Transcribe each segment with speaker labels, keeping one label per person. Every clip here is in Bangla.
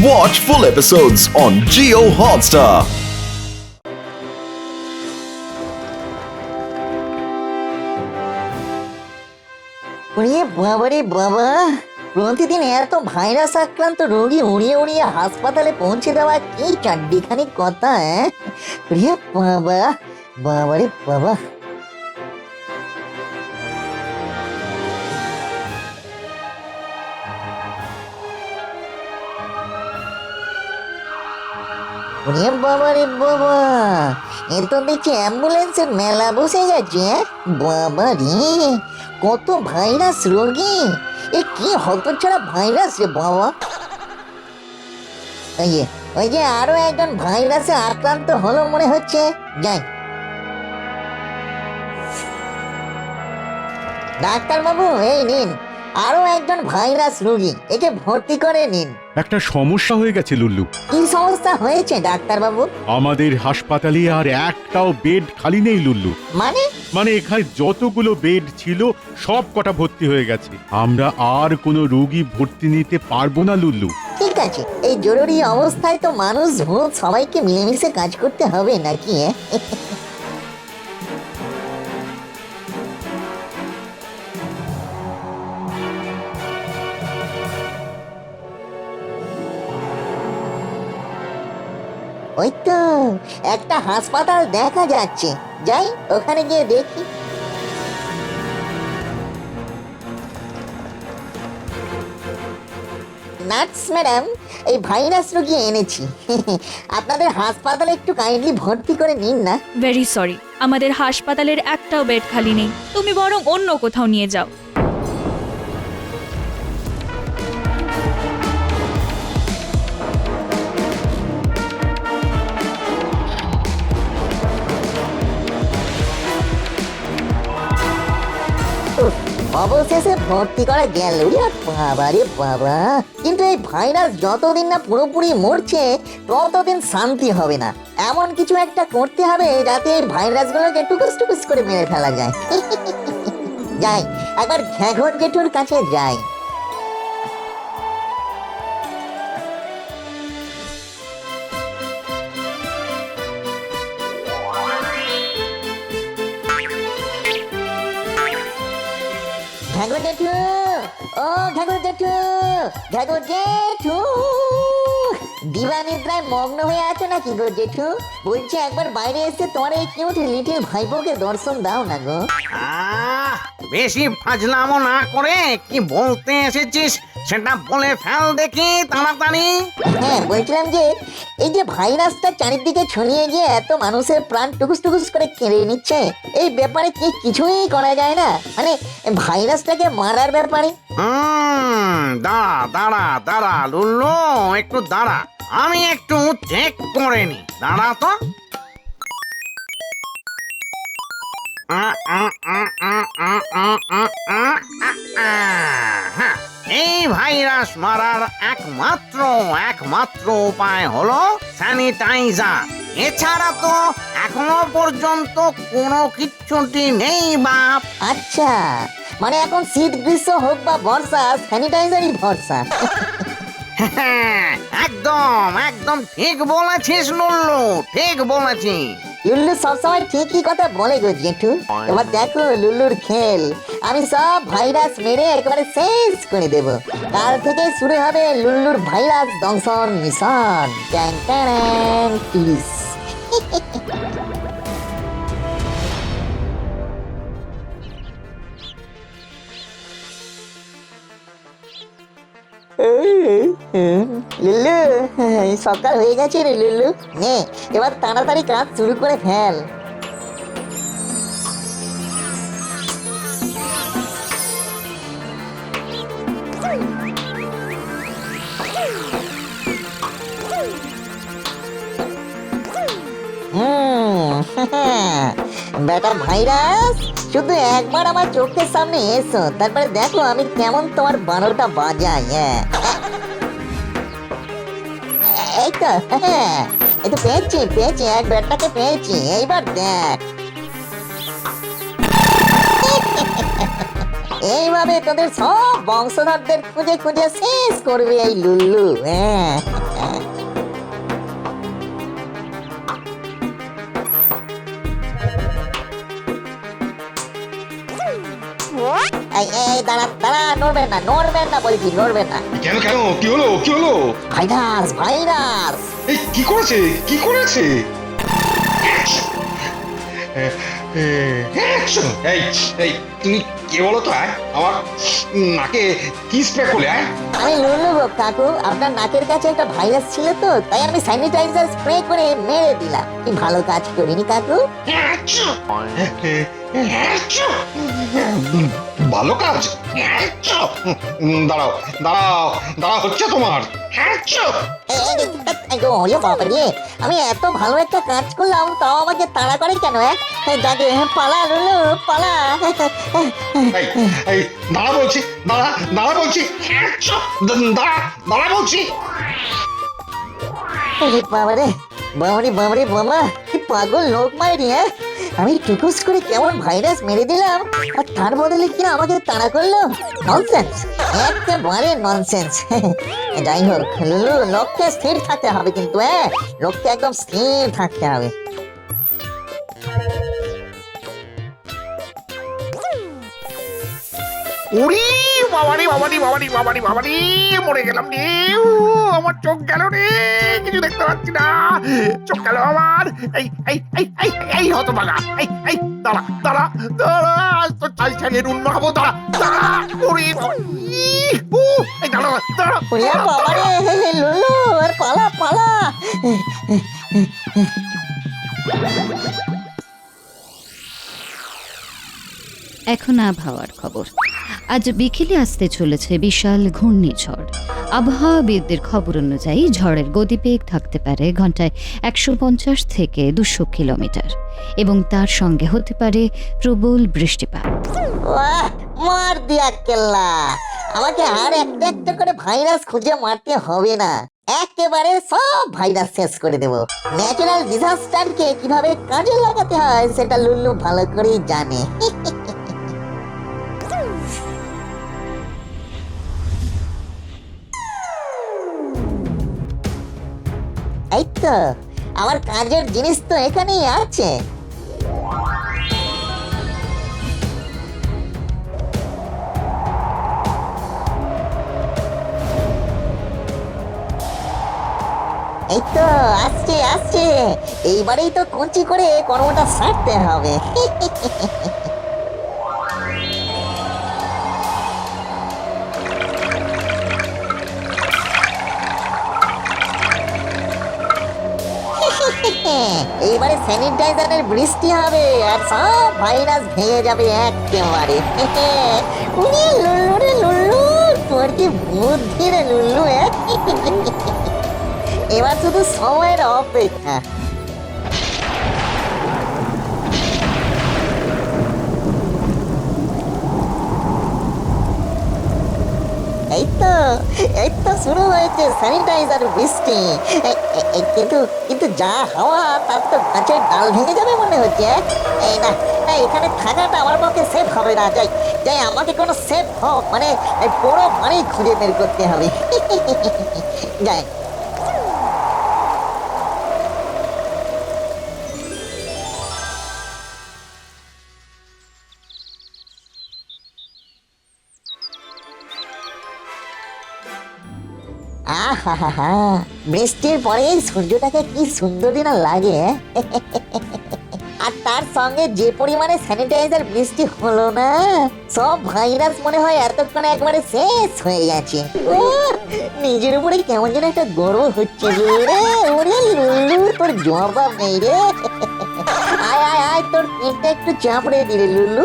Speaker 1: Watch full episodes on Jio Hotstar.
Speaker 2: ওরে বাবারে বাবা, প্রতিদিন এত ভাইরাস আক্রান্ত রোগী উড়িয়ে উড়িয়ে হাসপাতালে পৌঁছে দেওয়া কি চাড্ডিখানি কথা। ওরে বাবা, বাবারে বাবা। ওরে বাবারে বাবা, এ তো দেখছি অ্যাম্বুলেন্সের মেলা বসে গেছে। বাবা রে, কত ভাইরাস রোগী! এ কি হতচ্ছাড়া ভাইরাস রে বাবা। ওই যে আরো একজন ভাইরাসে আক্রান্ত হলো মনে হচ্ছে। যাই, ডাক্তার বাবু, এই নিন আরো একজন ভাইরাস রোগী, একে ভর্তি করে নিন।
Speaker 3: একটা সমস্যা হয়ে গেছে লুল্লু।
Speaker 2: কি সমস্যা হয়েছে ডাক্তার বাবু?
Speaker 3: আমাদের হাসপাতালে আর একটাও বেড খালি নেই লুল্লু। মানে এখানে যতগুলো বেড ছিল সব কটা ভর্তি হয়ে গেছে। আমরা আর কোনো রোগী ভর্তি নিতে পারবো না লুল্লু।
Speaker 2: ঠিক আছে, এই জরুরি অবস্থায় তো মানুষ ভূত সবাইকে মিলেমিশে কাজ করতে হবে নাকি? ওই তো একটা হাসপাতাল দেখা যাচ্ছে, যাই ওখানে গিয়ে দেখি। নার্স ম্যাডাম, এই ভাইরাস রোগী এনেছি। আপনাদের হাসপাতালে একটু কাইন্ডলি ভর্তি করে নিন না।
Speaker 4: ভেরি সরি, আমাদের হাসপাতালের একটাও বেড খালি নেই। তুমি বরং অন্য কোথাও নিয়ে যাও।
Speaker 2: অবশেষে ভর্তি করা গেল। বাবা রে বাবা, কিন্তু এই ভাইরাস যতদিন না পুরোপুরি মরছে ততদিন শান্তি হবে না। এমন কিছু একটা করতে হবে যাতে এই ভাইরাসগুলোকে টুকুস টুকুস করে মেরে ফেলা যায়। যাই, একবার ঘ্যাঘর জেঠুর কাছে যাই। ঘ্যাঘর জেঠু, ও ঘ্যাঘর জেঠু, ঘ্যাঘর জেঠু, দিবানিদ্রায় মগ্ন হয়ে আছো নাকি গো জেঠু? বলছি একবার বাইরে এসে তোমার এই কিউট লিটিল ভাইপোকে দর্শন দাও না গো।
Speaker 5: বেশি ফাজলামো না করে কি বলতে এসেছিস সেটা বলে ফেল দেখি তাড়াতাড়ি।
Speaker 2: হ্যাঁ, বলছিলাম যে এই যে ভাইরাসটা চারিদিকে ছড়িয়ে গিয়ে এত মানুষের প্রাণ টুকুস টুকুস করে কেড়ে নিচ্ছে, এই ব্যাপারে কি কিছুই করা যায় না? মানে ভাইরাসটাকে মারার ব্যাপারে।
Speaker 5: দাঁড়া দাঁড়া দাঁড়া লুল্লু, একটু দাঁড়া, আমি একটু চেক করে নি। দাঁড়া তো। এই ভাইরাস মারার একমাত্র উপায় হলো স্যানিটাইজার। এছাড়া তো এখনো পর্যন্ত কোনো কিচ্ছুটি নেই বাপ।
Speaker 2: আচ্ছা, মানে এখন শীত গ্রীষ্ম হোক বা বর্ষা, স্যানিটাইজারই ভরসা।
Speaker 5: একদম একদম ঠিক বলেছিস লুল্লু, ঠিক বলেছিস।
Speaker 2: লুল্লু সবসময় ঠিকই কথা বলে গো জেঠু। এবার দেখো লুল্লুর খেল, আমি সব ভাইরাস মেরে একেবারে শেষ করে দেব। কাল থেকে শুরু হবে লুল্লুর ভাইরাস দংশন মিশন। ট্যাং ট্যাং টিস। লুল্লু, সকাল হয়ে গেছে রে লুল্লু, নে এবার তাড়াতাড়ি কাজ শুরু করে ফেল। বেটা ভাইরাস, শুধু একবার আমার চোখের সামনে এসো, তারপরে দেখো আমি কেমন তোমার বারোটা বাজাই। হ্যাঁ, এই তো, হ্যাঁ এই তো পেয়েছি, এক ব্যাটটাকে পেয়েছি। এইবার দেখ, এইভাবে তোদের সব বংশধরদের খুঁজে খুঁজে শেষ করবে এই লুল্লু। হ্যাঁ। এই এই দাঁড়া দাঁড়া, নড়বেন না বলছি, নড়বেন না।
Speaker 6: কেন কেন কি হলো কি হলো?
Speaker 2: ভাইরাস।
Speaker 6: এই কি করেছে কি করেছে? এই এই তুমি কে বলো তো? আমার নাকে কি স্প্রে করলে?
Speaker 2: আমি লুলু গো কাকু, আপনার নাকের কাছে একটা ভাইরাস ছিল তো, তাই আমি স্যানিটাইজার স্প্রে করে মেরে দিলাম। কি ভালো কাজ করিনি কাকু?
Speaker 6: ভালো কাজ। দাঁড়াও দাঁড়াও দাঁড়াও, হচ্ছে তোমার।
Speaker 2: আমি এত ভালো একটা কাজ করলাম, তাও আমাকে তাড়া করে কেন? যাকে পালা লুলু পালা।
Speaker 6: এই এই দাঁড়া বলছি, দাঁড়া দাঁড়া বলছি, দাঁড়া দাঁড়া বলছি।
Speaker 2: বাবারে বাবারে বাবারে বাবা, কি পাগল লোক মারি! আমি টুকুস করে কেমন ভাইরাস মেরে দিলাম, আর তার বদলে কিনা আমাকে তাড়া করলো। ননসেন্স, একেবারে ননসেন্স। যাই হোক লুলু, লোককে স্থির থাকতে হবে কিন্তু, লোককে একদম স্থির থাকতে হবে।
Speaker 7: উড়ি বাবারি বাবারি বাবারি বাবারি বাবারি, মরে গেলাম রে। আমার চোখ গেল রে, কিছু দেখতে পাচ্ছি না, চোখ গেল আমার। এই এই এই এই এই হতভাগা, এই এই দাঁড়া দাঁড়া দাঁড়া, তো চাল ছাড়িয়ে নুন মাখাবো, দাঁড়া দাঁড়া। উড়ি এই দাঁড়া দাঁড়া।
Speaker 2: ওরে বাবারে লুলু, আর পালা পালা।
Speaker 8: এখন আবহাওয়ার খবর। আজ বিকেলে আসতে চলেছে বিশাল ঘূর্ণিঝড়। আবহাওয়াবিদদের খবর অনুযায়ী ঝড়ের গতিবেগ থাকতে পারে ঘন্টায় 150 থেকে 200 কিলোমিটার এবং তার সঙ্গে হতে পারে প্রবল বৃষ্টিপাত।
Speaker 2: বাহ, মার দিয়া কেল্লা। আমাকে আর একটা একটা করে ভাইরাস খুঁজে মারতে হবে না, একেবারে সব ভাইরাস শেষ করে দেব। ন্যাচারাল ডিজাস্টারকে কিভাবে কাজে লাগাতে হয় সেটা লুল্লু ভালো করেই জানে। এই তো আমার কাজের জিনিস তো এখানেই আছে। এই তো আসছে আসছে, এইবারেই তো কঞ্চি করে কর্মটা সারতে হবে। এইবারে স্যানিটাইজারের বৃষ্টি হবে আর সব ভাইরাস ভেঙে যাবে একেবারে। উনি লুল্লু রে লুল্লু, তোর কি বুদ্ধি রে লুল্লু। এবার শুধু সময়ের অপেক্ষা। এই তো শুরু হয়েছে স্যানিটাইজার বৃষ্টি। কিন্তু কিন্তু যা হাওয়া, তার তো গাছের ডাল ভেঙে যাবে মনে হচ্ছে। এই না, এখানে থাকাটা আমার পক্ষে সেফ হবে না। যাই যাই, আমাকে কোনো সেফ মানে পুরো বাড়ি খুঁজে বের করতে হবে। যাই। আহা, বৃষ্টির পরে সূর্যটাকে কি সুন্দরই না লাগে। আর তার সঙ্গে যে পরিমাণে স্যানিটাইজার বৃষ্টি হলো না, সব ভাইরাস মনে হয় এতক্ষণে একবারে শেষ হয়ে গেছে। নিজের উপরে কেমন যেন একটা গর্ব হচ্ছে রে। ওরে লুল্লু, তোর জবাব নেই রে। আয় আয় আয়, তোর পেটটা একটু চাপড়ে দিলে লুল্লু।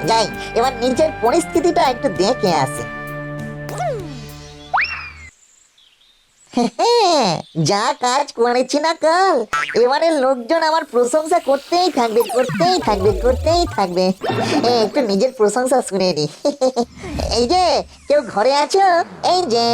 Speaker 2: যাই, এবার নিজের পরিস্থিতিটা একটু দেখে আসি। যা কাজ করেছি না কাল, এবারে লোকজন আমার প্রশংসা করতেই থাকবে করতেই থাকবে করতেই থাকবে। একটু নিজের প্রশংসা শুনে নি। এই যে কেউ ঘরে আছো? এই যে।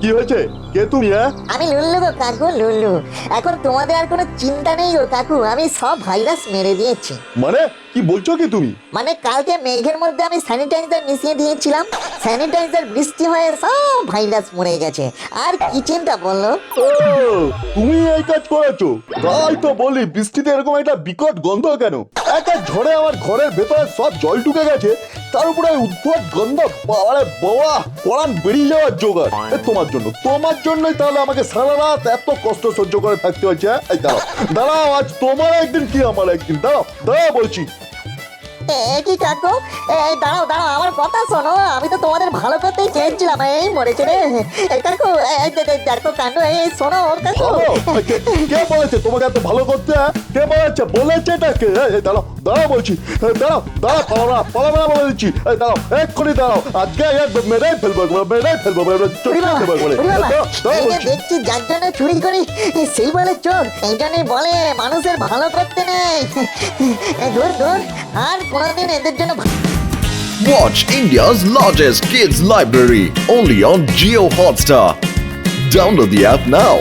Speaker 1: কি হয়েছে? কে তুমি?
Speaker 2: আমি লুল্লু গো কাকু, লুল্লু। এখন তোমাদের আর কোনো চিন্তা নেই গো কাকু, আমি সব ভাইরাস মেরে দিয়েছি।
Speaker 1: মানে কি বলছো কি তুমি?
Speaker 2: মানে কালকে মেঘের মধ্যে আমি স্যানিটাইজার মিশিয়ে দিয়েছিলাম, স্যানিটাইজার বৃষ্টি হয়ে সব ভাইরাস মরে গেছে। আর কি চিন্তা বললো?
Speaker 1: ও, তুমি এই কাজ করেছো? তাই তো বলি বৃষ্টিতে এরকম একটা বিকট গন্ধ কেন? একটা ঝড়ে আমার ঘরের ভেতরে সব জল ঢুকে গেছে, তার উপরে উদ্ভট গন্ধ। বাবারে বাবা, পরান বেরিয়ে যাওয়ার জোগাড়। তোমার জন্যই তাহলে আমাকে সারা রাত এত কষ্ট সহ্য করে থাকতে হয়েছে। এই দাঁড়াও দাঁড়াও, আজ তোমার একদিন কি আমার একদিন, দাঁড়াও দাঁড়াও বলছি।
Speaker 2: কি কাকু, দাঁড়াও দাঁড়াও, আমার কথা শোনো। আমি তো তোমাদের ভালো করতেই চেয়েছিলাম। এই মরেছে রে কাকু, দেখো কাণ্ড। এই শোনো কাকু।
Speaker 1: ভালো? কে বলেছে তোমাকে এত ভালো করতে? কে বলেছে? বলেছে এটা কে? দাঁড়াও দাঁড়াও বলছি, দাঁড়াও দাঁড়াও, পালাবো না বলে দিচ্ছি। দাঁড়াও, এক্ষুনি দাঁড়াও, আজকে মেরেই ফেলবো,
Speaker 2: দেখছি যার জন্য চুরি করি সেই বলে চোর। এই জন্যই বলে মানুষের ভালো করতে নেই। ধর ধর, আর কোনোদিন এদের জন্য
Speaker 9: Watch India's largest kids library only on Jio Hotstar. Download the app now.